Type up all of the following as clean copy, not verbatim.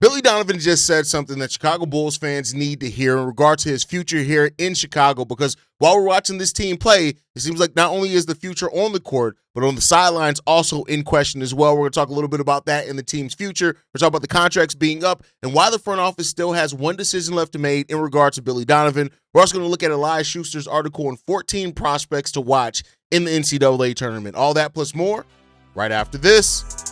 Billy Donovan just said something that Chicago Bulls fans need to hear in regard to his future here in Chicago, because while we're watching this team play, it seems like not only is the future on the court, but on the sidelines also in question as well. We're going to talk a little bit about that in the team's future. We're talking about the contracts being up and why the front office still has one decision left to make in regard to Billy Donovan. We're also going to look at Elias Schuster's article on 14 prospects to watch in the NCAA tournament. All that plus more right after this.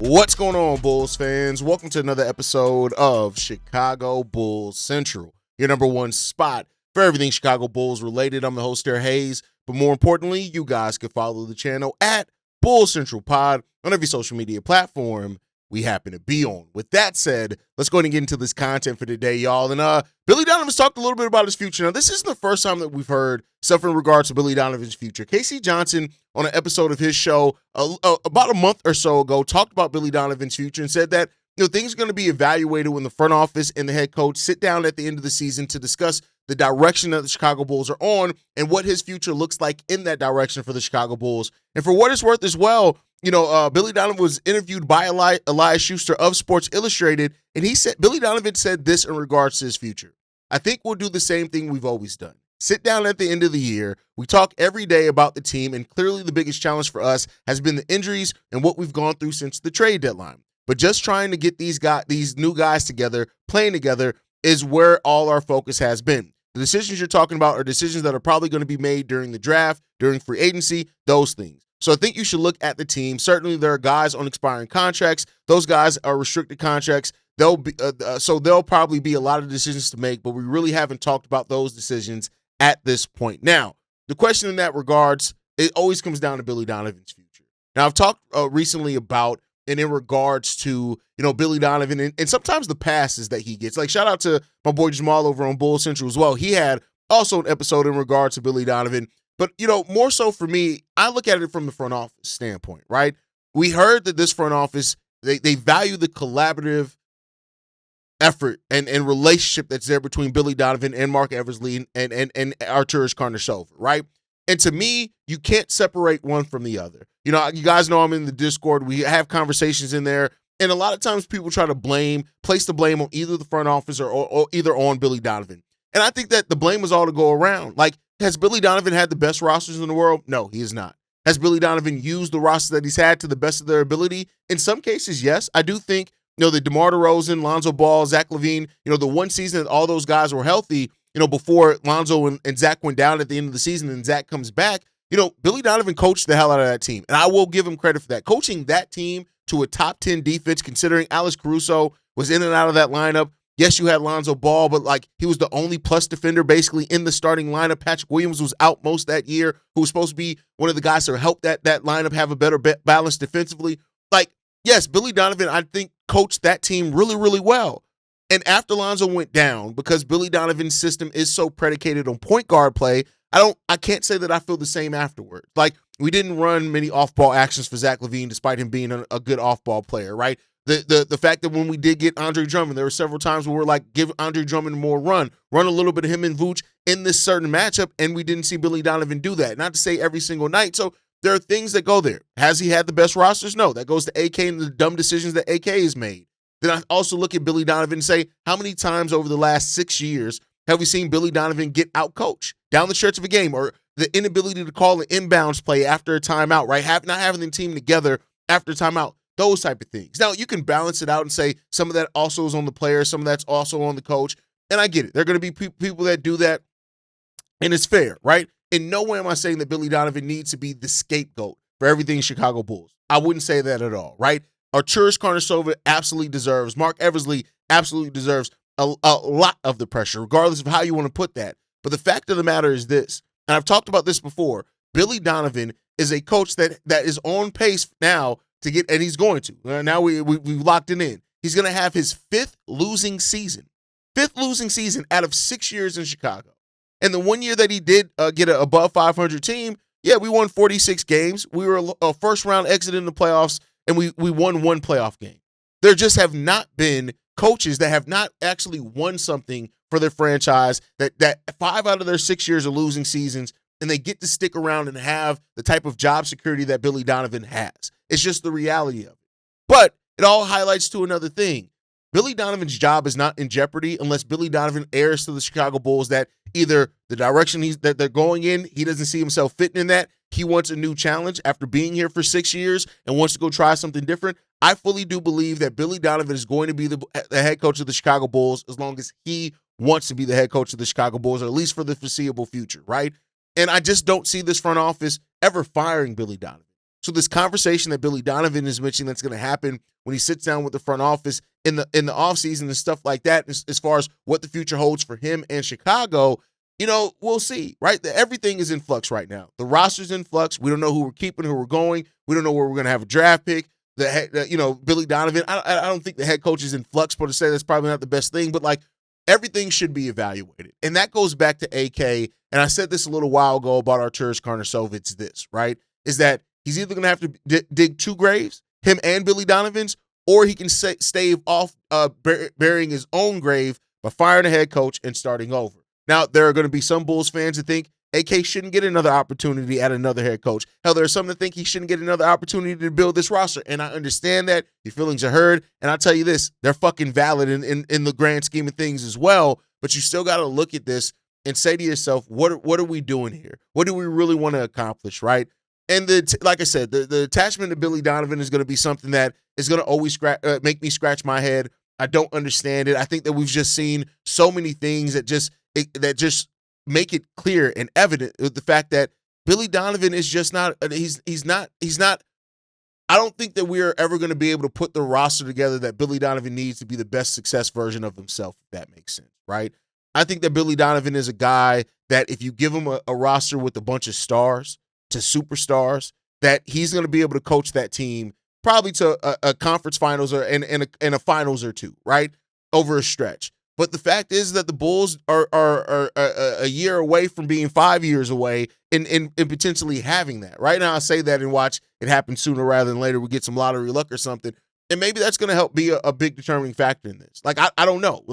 What's going on, Bulls fans? Welcome to another episode of Chicago Bulls Central, your number one spot for everything Chicago Bulls related. I'm the host there, Haize, but more importantly, you guys can follow the channel at Bulls Central Pod on every social media platform we happen to be on. With that said, let's go ahead and get into this content for today, y'all. And Billy Donovan's talked a little bit about his future. Now, this isn't the first time that we've heard stuff in regards to Billy Donovan's future. Casey Johnson, on an episode of his show about a month or so ago, talked about Billy Donovan's future and said that things are going to be evaluated when the front office and the head coach sit down at the end of the season to discuss the direction that the Chicago Bulls are on and what his future looks like in that direction for the Chicago Bulls. And for what it's worth as well, Billy Donovan was interviewed by Elias Schuster of Sports Illustrated, and Billy Donovan said this in regards to his future. I think we'll do the same thing we've always done. Sit down at the end of the year. We talk every day about the team, and clearly the biggest challenge for us has been the injuries and what we've gone through since the trade deadline. But just trying to get these new guys together, playing together, is where all our focus has been. The decisions you're talking about are decisions that are probably going to be made during the draft, during free agency, those things. So I think you should look at the team. Certainly there are guys on expiring contracts. Those guys are restricted contracts. So there'll probably be a lot of decisions to make, but we really haven't talked about those decisions at this point. Now, the question in that regards, it always comes down to Billy Donovan's future. Now, I've talked recently about and in regards to, Billy Donovan and sometimes the passes that he gets. Like, shout out to my boy Jamal over on Bull Central as well. He had also an episode in regards to Billy Donovan. But, more so for me, I look at it from the front office standpoint, right? We heard that this front office, they value the collaborative effort and relationship that's there between Billy Donovan and Mark Eversley and Arturas Karnisovas, right? And to me, you can't separate one from the other. You guys know I'm in the Discord. We have conversations in there. And a lot of times people try to place the blame on either the front office or either on Billy Donovan. And I think that the blame is all to go around. Like, has Billy Donovan had the best rosters in the world? No, he has not. Has Billy Donovan used the roster that he's had to the best of their ability? In some cases, yes. I do think, the DeMar DeRozan, Lonzo Ball, Zach LaVine, the one season that all those guys were healthy, before Lonzo and Zach went down at the end of the season and Zach comes back, Billy Donovan coached the hell out of that team. And I will give him credit for that. Coaching that team to a top 10 defense, considering Alex Caruso was in and out of that lineup. Yes, you had Lonzo Ball, but he was the only plus defender basically in the starting lineup. Patrick Williams was out most that year, who was supposed to be one of the guys to help that lineup have a better balance defensively. Yes, Billy Donovan, I think, coached that team really, really well. And after Lonzo went down, because Billy Donovan's system is so predicated on point guard play, I can't say that I feel the same afterwards. We didn't run many off-ball actions for Zach LaVine, despite him being a good off-ball player, right? The fact that when we did get Andre Drummond, there were several times where we're give Andre Drummond more run a little bit of him and Vooch in this certain matchup, and we didn't see Billy Donovan do that. Not to say every single night. So there are things that go there. Has he had the best rosters? No. That goes to AK and the dumb decisions that AK has made. Then I also look at Billy Donovan and say, how many times over the last 6 years have we seen Billy Donovan get out-coached down the stretch of a game, or the inability to call an inbounds play after a timeout, right? Not having the team together after a timeout, those type of things. Now, you can balance it out and say some of that also is on the player, some of that's also on the coach, and I get it. There are going to be people that do that, and it's fair, right? In no way am I saying that Billy Donovan needs to be the scapegoat for everything Chicago Bulls. I wouldn't say that at all, right? Arturas Karnisovas absolutely deserves, Mark Eversley absolutely deserves a lot of the pressure, regardless of how you want to put that. But the fact of the matter is this, and I've talked about this before, Billy Donovan is a coach that is on pace now to get, and he's going to. Now we've locked it in. He's going to have his 5th losing season 5th losing season out of 6 years in Chicago. And the 1 year that he did get an above 500 team, yeah, we won 46 games. We were a first-round exit in the playoffs, and we won 1 playoff game. There just have not been coaches that have not actually won something for their franchise, that 5 out of their 6 years of losing seasons, and they get to stick around and have the type of job security that Billy Donovan has. It's just the reality of it. But it all highlights to another thing. Billy Donovan's job is not in jeopardy unless Billy Donovan airs to the Chicago Bulls that either the direction that they're going in, he doesn't see himself fitting in that. He wants a new challenge after being here for 6 years and wants to go try something different. I fully do believe that Billy Donovan is going to be the head coach of the Chicago Bulls as long as he wants to be the head coach of the Chicago Bulls, or at least for the foreseeable future, right? And I just don't see this front office ever firing Billy Donovan. So this conversation that Billy Donovan is mentioning that's going to happen when he sits down with the front office in the offseason and stuff like that, as far as what the future holds for him and Chicago, we'll see, right? Everything is in flux right now. The roster's in flux. We don't know who we're keeping, who we're going. We don't know where we're going to have a draft pick. Billy Donovan, I don't think the head coach is in flux, but to say that's probably not the best thing, but everything should be evaluated. And that goes back to AK, and I said this a little while ago about Arturas Karnisovas, this, right, is that he's either going to have to dig 2 graves, him and Billy Donovan's, or he can stave off burying his own grave by firing a head coach and starting over. Now, there are going to be some Bulls fans that think AK shouldn't get another opportunity at another head coach. Hell, there are some that think he shouldn't get another opportunity to build this roster, and I understand that. Your feelings are heard, and I'll tell you this, they're fucking valid in the grand scheme of things as well, but you still got to look at this and say to yourself, what are we doing here? What do we really want to accomplish, right? And like I said, the attachment to Billy Donovan is going to be something that is going to always make me scratch my head. I don't understand it. I think that we've just seen so many things that just make it clear and evident with the fact that Billy Donovan is just not. He's not. I don't think that we are ever going to be able to put the roster together that Billy Donovan needs to be the best success version of himself, if that makes sense, right? I think that Billy Donovan is a guy that if you give him a roster with a bunch of stars to superstars, that he's going to be able to coach that team probably to a conference finals or and a finals or 2, right, over a stretch. But the fact is that the Bulls are a year away from being 5 years away in potentially having that. Right now, I say that and watch it happen sooner rather than later. We get some lottery luck or something, and maybe that's going to help be a big determining factor in this. I don't know.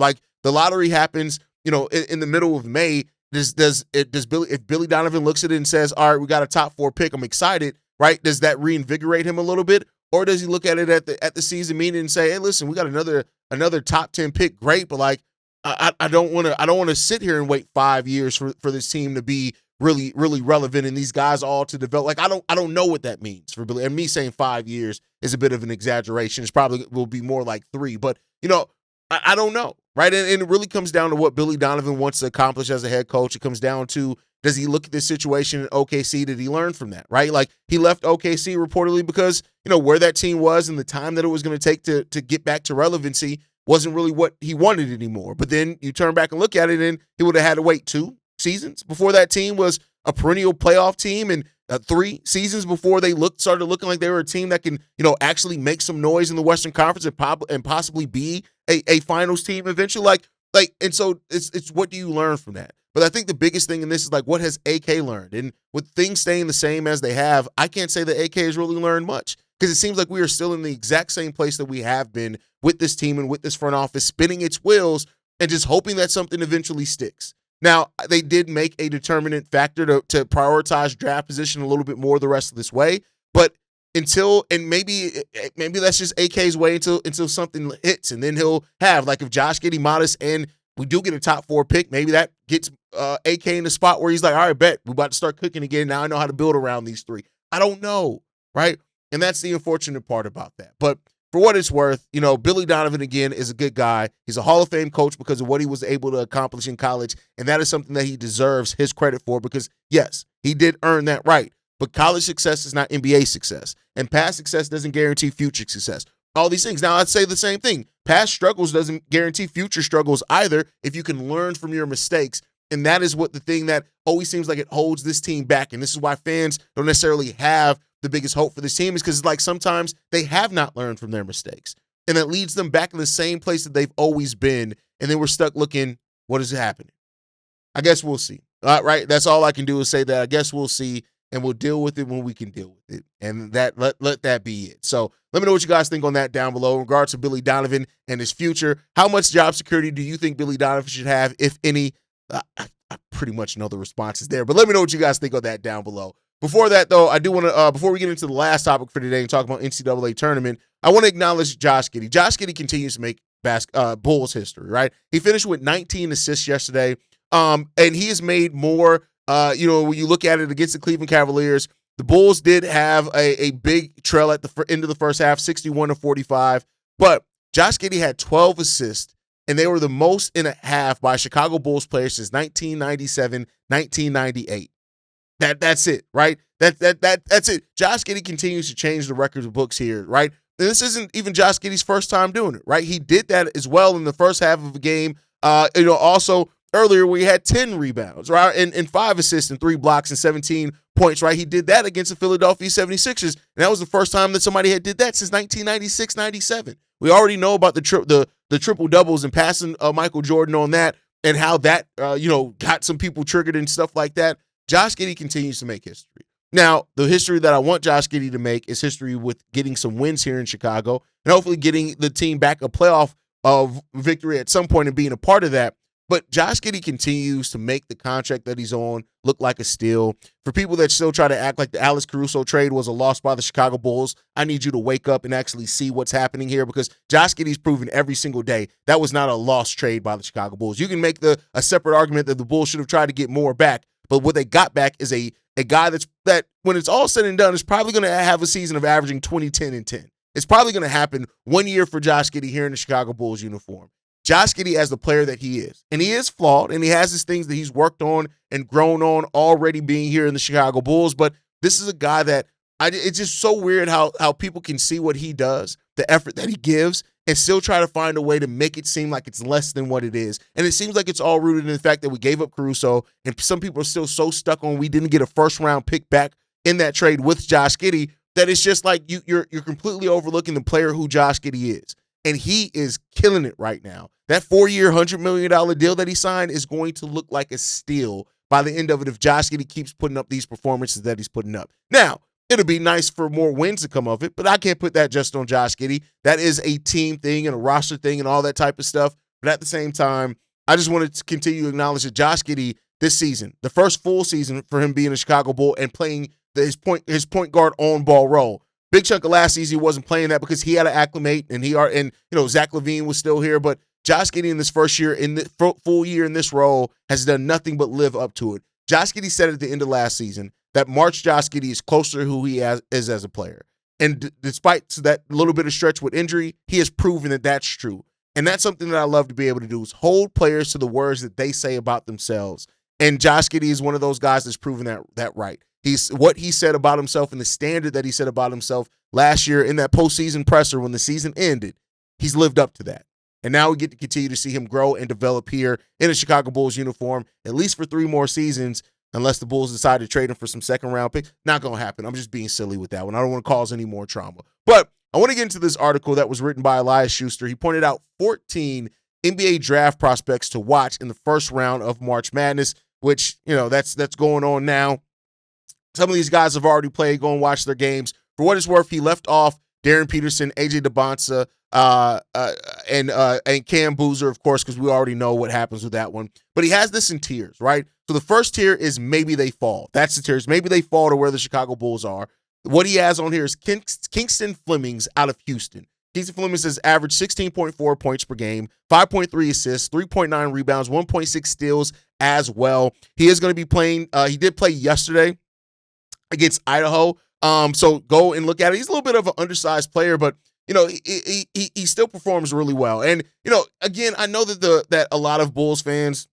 The lottery happens, in the middle of May. If Billy Donovan looks at it and says, all right, we got a top 4 pick, I'm excited, right? Does that reinvigorate him a little bit? Or does he look at it at the season meeting and say, hey, listen, we got another top 10 pick, great, but I don't want to sit here and wait 5 years for this team to be really, really relevant and these guys all to develop. I don't know what that means for Billy. And me saying 5 years is a bit of an exaggeration. It's probably will be more like 3, but I don't know, right? And it really comes down to what Billy Donovan wants to accomplish as a head coach. It comes down to, does he look at this situation in OKC? Did he learn from that, right? He left OKC reportedly because, where that team was and the time that it was going to take to get back to relevancy wasn't really what he wanted anymore. But then you turn back and look at it, and he would have had to wait 2 seasons before that team was a perennial playoff team, and 3 seasons before they started looking like they were a team that can, actually make some noise in the Western Conference and possibly be a finals team eventually. And so it's what do you learn from that? But I think the biggest thing in this is what has AK learned? And with things staying the same as they have, I can't say that AK has really learned much, because it seems like we are still in the exact same place that we have been with this team and with this front office, spinning its wheels and just hoping that something eventually sticks. Now, they did make a determinant factor to prioritize draft position a little bit more the rest of this way, but maybe that's just AK's way until something hits, and then he'll have, if Josh Giddey, Modest, and we do get a top 4 pick, maybe that gets AK in the spot where he's like, all right, bet, we're about to start cooking again. Now I know how to build around these 3. I don't know, right? And that's the unfortunate part about that. But for what it's worth, Billy Donovan, again, is a good guy. He's a Hall of Fame coach because of what he was able to accomplish in college, and that is something that he deserves his credit for because, yes, he did earn that right. But college success is not NBA success, and past success doesn't guarantee future success. All these things. Now, I'd say the same thing. Past struggles doesn't guarantee future struggles either if you can learn from your mistakes, and that is what the thing that always seems like it holds this team back, and this is why fans don't necessarily have the biggest hope for this team, is because sometimes they have not learned from their mistakes. and that leads them back in the same place that they've always been, and then we're stuck looking, what is happening? I guess we'll see. Right? That's all I can do is say that I guess we'll see, and we'll deal with it when we can deal with it. And that let that be it. So let me know what you guys think on that down below in regards to Billy Donovan and his future. How much job security do you think Billy Donovan should have, if any? I pretty much know the responses there, but let me know what you guys think on that down below. Before that, though, I do want to, before we get into the last topic for today and talk about NCAA tournament, I want to acknowledge Josh Giddey. Josh Giddey continues to make Bulls history, right? He finished with 19 assists yesterday, and he has made more, when you look at it against the Cleveland Cavaliers, the Bulls did have a big trail at the end of the first half, 61-45, but Josh Giddey had 12 assists, and they were the most in a half by a Chicago Bulls player since 1997, 1998. That's it, right? That's it. Josh Giddey continues to change the records books here, right? And this isn't even Josh Giddey's first time doing it, right? He did that as well in the first half of the game. Also earlier we had 10 rebounds, right? And 5 assists and 3 blocks and 17 points, right? He did that against the Philadelphia 76ers. And that was the first time that somebody had did that since 1996-97. We already know about the triple doubles and passing Michael Jordan on that, and how that got some people triggered and stuff like that. Josh Giddey continues to make history. Now, the history that I want Josh Giddey to make is history with getting some wins here in Chicago and hopefully getting the team back a playoff victory at some point and being a part of that. But Josh Giddey continues to make the contract that he's on look like a steal. For people that still try to act like the Alex Caruso trade was a loss by the Chicago Bulls, I need you to wake up and actually see what's happening here, because Josh Giddey's proven every single day that was not a lost trade by the Chicago Bulls. You can make a separate argument that the Bulls should have tried to get more back, but what they got back is a guy that when it's all said and done is probably going to have a season of averaging 20, 10, and 10. It's probably going to happen one year for Josh Giddey here in the Chicago Bulls uniform. Josh Giddey as the player that he is, and he is flawed, and he has his things that he's worked on and grown on already being here in the Chicago Bulls, but this is a guy that it's just so weird how people can see what he does, the effort that he gives, and still try to find a way to make it seem like it's less than what it is. And it seems like it's all rooted in the fact that we gave up Caruso, and some people are still so stuck on we didn't get a first-round pick back in that trade with Josh Giddey that it's just like you're completely overlooking the player who Josh Giddey is. And he is killing it right now. That 4-year, $100 million deal that he signed is going to look like a steal by the end of it if Josh Giddey keeps putting up these performances that he's putting up. Now, it'll be nice for more wins to come of it, but I can't put that just on Josh Giddey. That is a team thing and a roster thing and all that type of stuff. But at the same time, I just wanted to continue to acknowledge that Josh Giddey this season, the first full season for him being a Chicago Bull and playing his point guard on ball role. Big chunk of last season he wasn't playing that because he had to acclimate, and Zach LaVine was still here. But Josh Giddey in this first year, in the full year in this role, has done nothing but live up to it. Josh Giddey said at the end of last season that March Josh Giddey is closer to who he is as a player. And despite that little bit of stretch with injury, he has proven that that's true. And that's something that I love to be able to do, is hold players to the words that they say about themselves. And Josh Giddey is one of those guys that's proven that right. He's what he said about himself and the standard that he said about himself last year in that postseason presser when the season ended. He's lived up to that. And now we get to continue to see him grow and develop here in a Chicago Bulls uniform, at least for 3 more seasons, unless the Bulls decide to trade him for some second-round picks. Not going to happen. I'm just being silly with that one. I don't want to cause any more trauma. But I want to get into this article that was written by Elias Schuster. He pointed out 14 NBA draft prospects to watch in the first round of March Madness, which, that's going on now. Some of these guys have already played. Go and watch their games. For what it's worth, he left off Darren Peterson, AJ DeBonsa, and Cam Boozer, of course, because we already know what happens with that one. But he has this in tiers, right? So the first tier is maybe they fall. That's the tiers. Maybe they fall to where the Chicago Bulls are. What he has on here is Kingston Flemings out of Houston. Kingston Flemings has averaged 16.4 points per game, 5.3 assists, 3.9 rebounds, 1.6 steals as well. He is going to be playing. He did play yesterday against Idaho. So go and look at it. He's a little bit of an undersized player, but he still performs really well. And again, I know that a lot of Bulls fans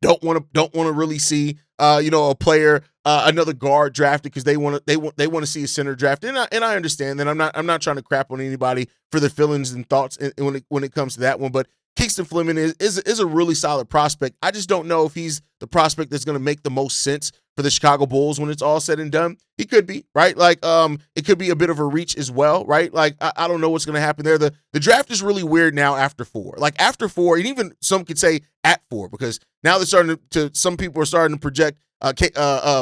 don't want to really see a player, another guard drafted, because they want to see a center drafted. And I understand that. I'm not trying to crap on anybody for their feelings and thoughts when it comes to that one. But Kingston Fleming is a really solid prospect. I just don't know if he's the prospect that's going to make the most sense for the Chicago Bulls when it's all said and done. He could be, right? Like, it could be a bit of a reach as well, right? Like, I don't know what's going to happen there. The draft is really weird now after 4. Like, after 4, and even some could say at 4, because now they're starting some people are starting to project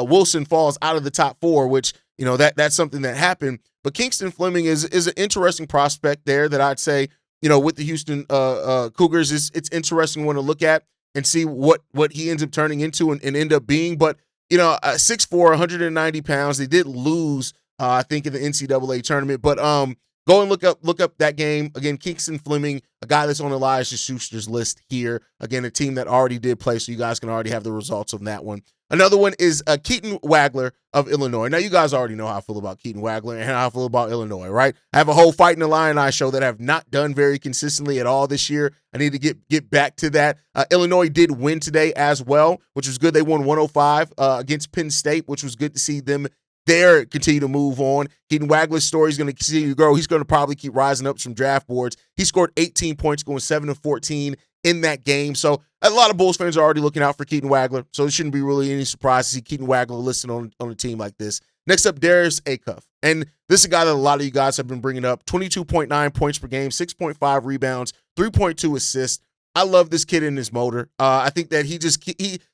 Wilson falls out of the top 4, which, you know, that's something that happened. But Kingston Fleming is an interesting prospect there that I'd say, you know, with the Houston Cougars, it's interesting one to look at and see what he ends up turning into and end up being. But, you know, 6'4", 190 pounds. They did lose, I think, in the NCAA tournament. But go and look up that game. Again, Kingston Fleming, a guy that's on Elijah Schuster's list here. Again, a team that already did play, so you guys can already have the results of that one. Another one is Keaton Wagler of Illinois. Now, you guys already know how I feel about Keaton Wagler and how I feel about Illinois, right? I have a whole Fight in the Lion Eye show that I have not done very consistently at all this year. I need to get back to that. Illinois did win today as well, which was good. They won 105 against Penn State, which was good to see them there continue to move on. Keaton Wagler's story is going to continue to grow. He's going to probably keep rising up some draft boards. He scored 18 points, going 7-14 in that game. So a lot of Bulls fans are already looking out for Keaton Wagler, so it shouldn't be really any surprise to see Keaton Wagler listed on a team like this. Next up, Darius Acuff. And this is a guy that a lot of you guys have been bringing up. 22.9 points per game, 6.5 rebounds, 3.2 assists. I love this kid in his motor. I think that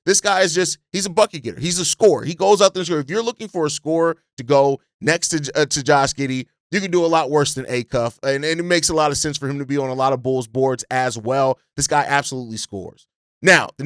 this guy is he's a bucket getter. He's a scorer. He goes out there and scores. If you're looking for a scorer to go next to Josh Giddey, you can do a lot worse than Acuff, and it makes a lot of sense for him to be on a lot of Bulls boards as well. This guy absolutely scores. Now, the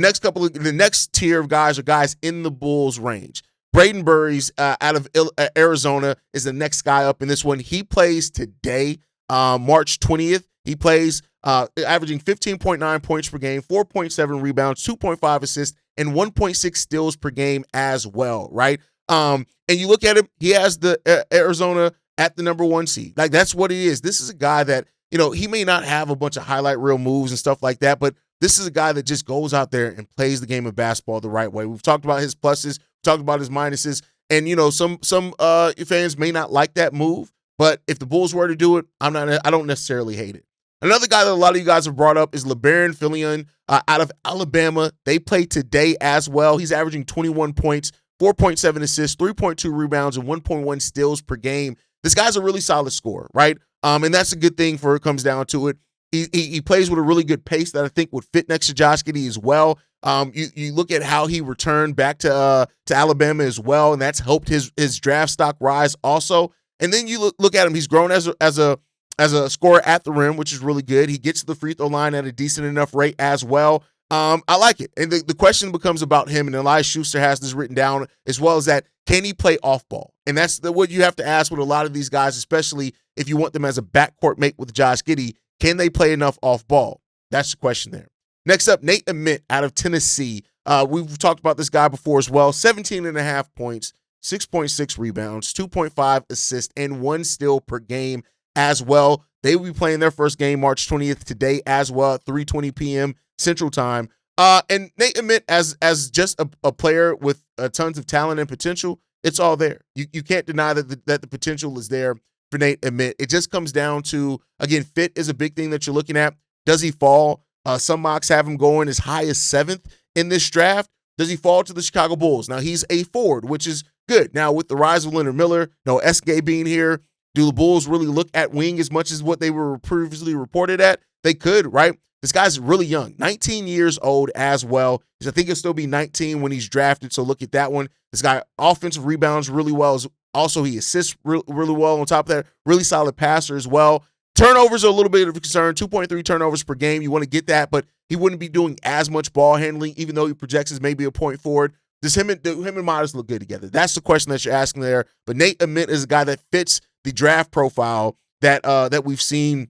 next tier of guys are guys in the Bulls range. Braden Burries out of Arizona is the next guy up in this one. He plays today, March 20th. He plays averaging 15.9 points per game, 4.7 rebounds, 2.5 assists, and 1.6 steals per game as well, right? And you look at him, he has the Arizona at the number 1 seed. Like, that's what he is. This is a guy that, you know, he may not have a bunch of highlight reel moves and stuff like that, but this is a guy that just goes out there and plays the game of basketball the right way. We've talked about his pluses, talked about his minuses, and, you know, some fans may not like that move, but if the Bulls were to do it, I don't necessarily hate it. Another guy that a lot of you guys have brought up is LeBaron Fillion out of Alabama. They play today as well. He's averaging 21 points, 4.7 assists, 3.2 rebounds, and 1.1 steals per game. This guy's a really solid scorer, right? And that's a good thing for it comes down to it. He plays with a really good pace that I think would fit next to Josh Giddey as well. You look at how he returned back to Alabama as well, and that's helped his draft stock rise also. And then you look at him; he's grown as a scorer at the rim, which is really good. He gets to the free throw line at a decent enough rate as well. I like it. And the question becomes about him, and Elijah Schuster has this written down as well, as that can he play off ball? And that's what you have to ask with a lot of these guys, especially if you want them as a backcourt mate with Josh Giddey. Can they play enough off ball? That's the question there. Next up, Nate Ament out of Tennessee. We've talked about this guy before as well. 17.5 points, 6.6 rebounds, 2.5 assists, and 1 steal per game as well. They will be playing their first game March 20th today as well at 3:20 p.m. Central Time. And Nate Ament, as just a player with tons of talent and potential, it's all there. You can't deny that the potential is there for Nate Ament. It just comes down to, again, fit is a big thing that you're looking at. Does he fall? Some mocks have him going as high as 7th in this draft. Does he fall to the Chicago Bulls? Now, he's a forward, which is good. Now, with the rise of Leonard Miller, SK being here, do the Bulls really look at wing as much as what they were previously reported at? They could, right? This guy's really young, 19 years old as well. I think he'll still be 19 when he's drafted, so look at that one. This guy offensive rebounds really well. Also, he assists really well. On top of that, really solid passer as well. Turnovers are a little bit of a concern, 2.3 turnovers per game. You want to get that, but he wouldn't be doing as much ball handling, even though he projects as maybe a point forward. Does him and Myers look good together? That's the question that you're asking there. But Nate Ament is a guy that fits the draft profile that we've seen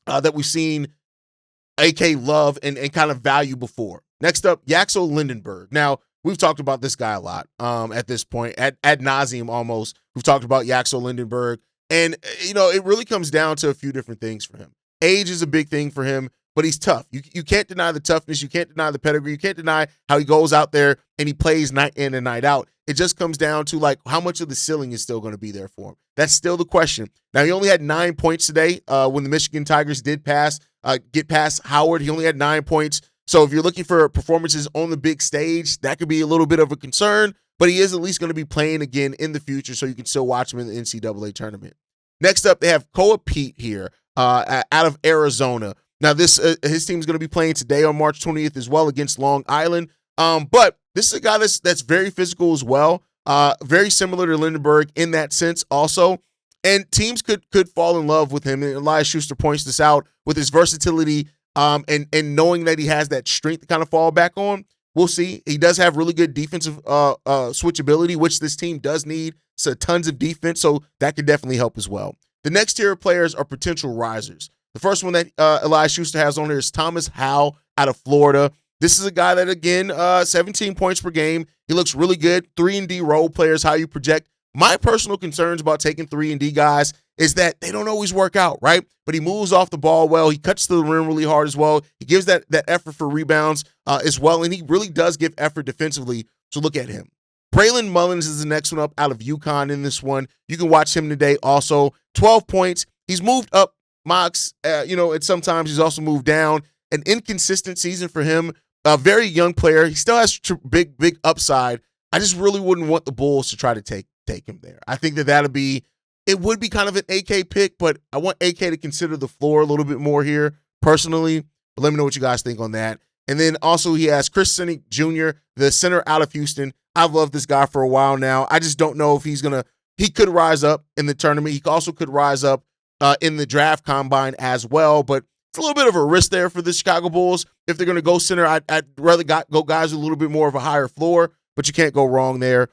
AK love and kind of value before. Next up, Yaxel Lindenberg. Now, we've talked about this guy a lot at this point, ad nauseum almost. We've talked about Yaxel Lindenberg. And, it really comes down to a few different things for him. Age is a big thing for him, but he's tough. You can't deny the toughness. You can't deny the pedigree. You can't deny how he goes out there and he plays night in and night out. It just comes down to, how much of the ceiling is still going to be there for him. That's still the question. Now, he only had 9 points today when the Michigan Tigers did pass get past Howard. He only had 9 points. So if you're looking for performances on the big stage, that could be a little bit of a concern, but he is at least going to be playing again in the future, so you can still watch him in the NCAA tournament. Next up, they have Koa Pete here out of Arizona. Now, his team is going to be playing today on March 20th as well against Long Island. But this is a guy that's very physical as well, very similar to Lindenberg in that sense also. And teams could fall in love with him. And Elias Schuster points this out with his versatility and knowing that he has that strength to kind of fall back on. We'll see. He does have really good defensive switchability, which this team does need. So tons of defense, so that could definitely help as well. The next tier of players are potential risers. The first one that Elias Schuster has on there is Thomas Howell out of Florida. This is a guy that, again, 17 points per game. He looks really good. 3-and-D role players, how you project. My personal concerns about taking 3-and-D guys is that they don't always work out, right? But he moves off the ball well. He cuts to the rim really hard as well. He gives that effort for rebounds as well, and he really does give effort defensively. So look at him. Braylon Mullins is the next one up out of UConn in this one. You can watch him today also. 12 points. He's moved up mocks, and sometimes he's also moved down. An inconsistent season for him. A very young player. He still has big upside. I just really wouldn't want the Bulls to try to take him there. I think it would be kind of an AK pick, but I want AK to consider the floor a little bit more here personally. But let me know what you guys think on that. And then also he has Chris Sinek Jr., the center out of Houston. I've loved this guy for a while now. I just don't know if he could rise up in the tournament. He also could rise up in the draft combine as well, but it's a little bit of a risk there for the Chicago Bulls. If they're going to go center, I'd rather go guys with a little bit more of a higher floor, but you can't go wrong there.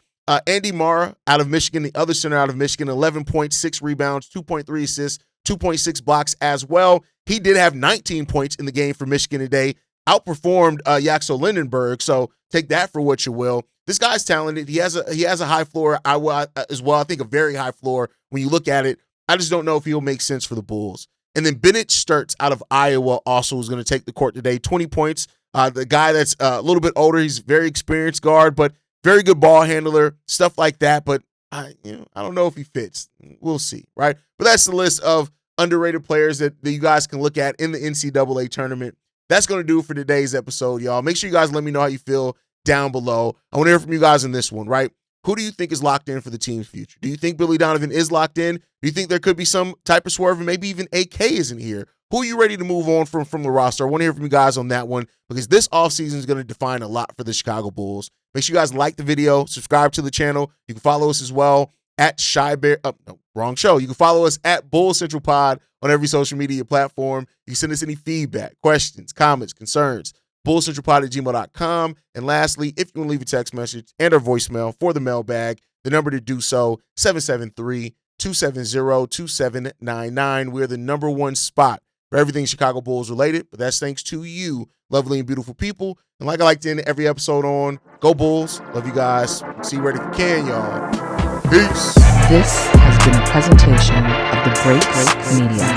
Andy Mara out of Michigan, the other center out of Michigan, 11.6 rebounds, 2.3 assists, 2.6 blocks as well. He did have 19 points in the game for Michigan today, outperformed Yaxo Lindenberg, so take that for what you will. This guy's talented. He has a high floor as well. I think a very high floor when you look at it. I just don't know if he'll make sense for the Bulls. And then Bennett Sturts out of Iowa also is going to take the court today. 20 points. The guy that's a little bit older. He's a very experienced guard, but very good ball handler, stuff like that. But I don't know if he fits. We'll see, right? But that's the list of underrated players that you guys can look at in the NCAA tournament. That's going to do it for today's episode, y'all. Make sure you guys let me know how you feel down below. I want to hear from you guys on this one, right? Who do you think is locked in for the team's future? Do you think Billy Donovan is locked in? Do you think there could be some type of swerve and maybe even AK isn't here? Who are you ready to move on from the roster? I want to hear from you guys on that one because this offseason is going to define a lot for the Chicago Bulls. Make sure you guys like the video, subscribe to the channel. You can follow us as well at Shybear. Oh, no, wrong show. You can follow us at Bull Central Pod on every social media platform. You can send us any feedback, questions, comments, concerns. bullcentralpod@gmail.com. And lastly, if you want to leave a text message and or voicemail for the mailbag, the number to do so, 773-270-2799. We're the #1 spot for everything Chicago Bulls related, but that's thanks to you, lovely and beautiful people. And like I like to end every episode on, go Bulls. Love you guys. See you right if you can, y'all. Peace. This has been a presentation of the Breaks Media.